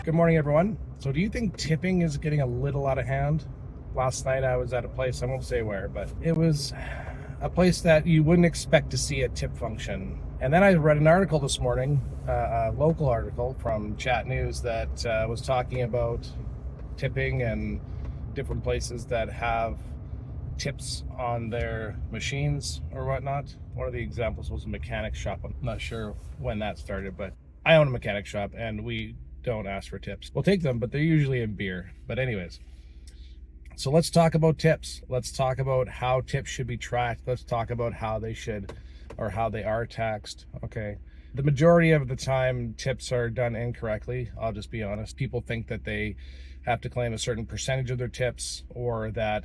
Good morning, everyone. So do you think tipping is getting a little out of hand? Last night I was at a place, I won't say where, but it was a place that you wouldn't expect to see a tip function. And then I read an article this morning, a local article from Chat News that was talking about tipping and different places that have tips on their machines or whatnot. One of the examples was a mechanic shop. I'm not sure when that started, but I own a mechanic shop and we don't ask for tips. We'll take them, but they're usually in beer. But anyways, so let's talk about tips. Let's talk about how tips should be tracked. Let's talk about how they should or how they are taxed. Okay. The majority of the time, tips are done incorrectly. I'll just be honest. People think that they have to claim a certain percentage of their tips or a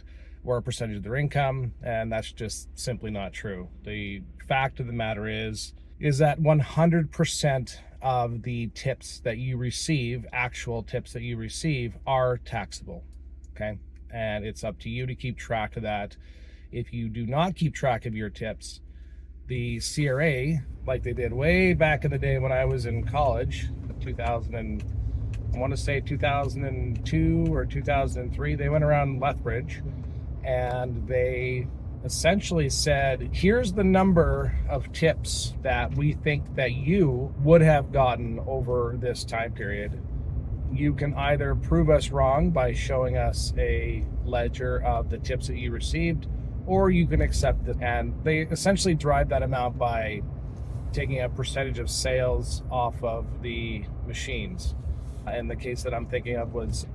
percentage of their income, and that's just simply not true. The fact of the matter is that 100% of the tips that you receive, actual tips that you receive, are taxable. Okay. And it's up to you to keep track of that. If you do not keep track of your tips, the CRA, like they did way back in the day when I was in college, 2002 or 2003, they went around Lethbridge and they essentially said, here's the number of tips that we think that you would have gotten over this time period. You can either prove us wrong by showing us a ledger of the tips that you received, or you can accept it. And they essentially drive that amount by taking a percentage of sales off of the machines. And the case that I'm thinking of was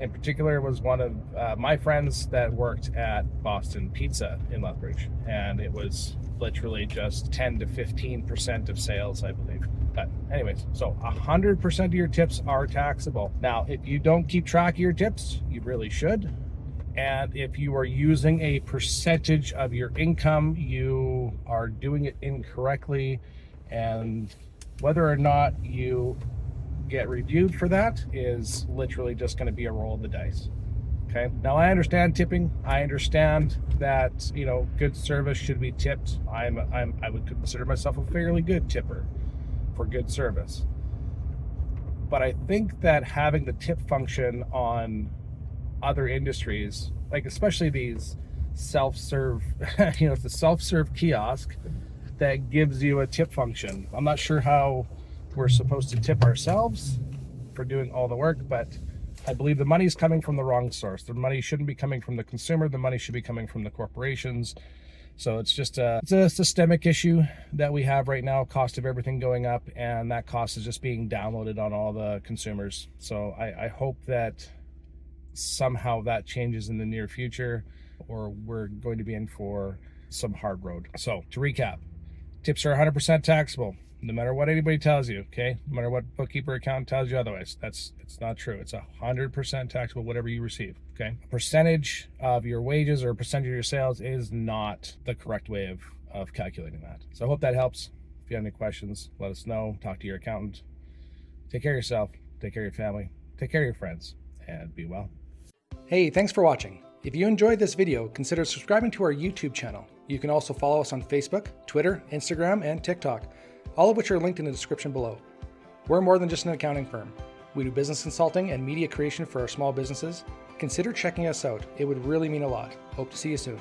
one of my friends that worked at Boston Pizza in Lethbridge. And it was literally just 10 to 15% of sales, I believe. But anyways, so 100% of your tips are taxable. Now, if you don't keep track of your tips, you really should. And if you are using a percentage of your income, you are doing it incorrectly. And whether or not you get reviewed for that is literally just going to be a roll of the dice. Okay. Now I understand tipping. I understand that, good service should be tipped. I would consider myself a fairly good tipper for good service. But I think that having the tip function on other industries, like especially these self-serve, it's the self-serve kiosk that gives you a tip function. I'm not sure how we're supposed to tip ourselves for doing all the work, but I believe the money's coming from the wrong source. The money shouldn't be coming from the consumer. The money should be coming from the corporations. So it's a systemic issue that we have right now, cost of everything going up, and that cost is just being downloaded on all the consumers. So I hope that somehow that changes in the near future, or we're going to be in for some hard road. So to recap, tips are 100% taxable. No matter what anybody tells you, okay? No matter what bookkeeper account tells you otherwise, it's not true. It's 100% taxable, whatever you receive, okay? A percentage of your wages or a percentage of your sales is not the correct way of calculating that. So I hope that helps. If you have any questions, let us know. Talk to your accountant. Take care of yourself. Take care of your family. Take care of your friends. And be well. Hey, thanks for watching. If you enjoyed this video, consider subscribing to our YouTube channel. You can also follow us on Facebook, Twitter, Instagram, and TikTok, all of which are linked in the description below. We're more than just an accounting firm. We do business consulting and media creation for our small businesses. Consider checking us out. It would really mean a lot. Hope to see you soon.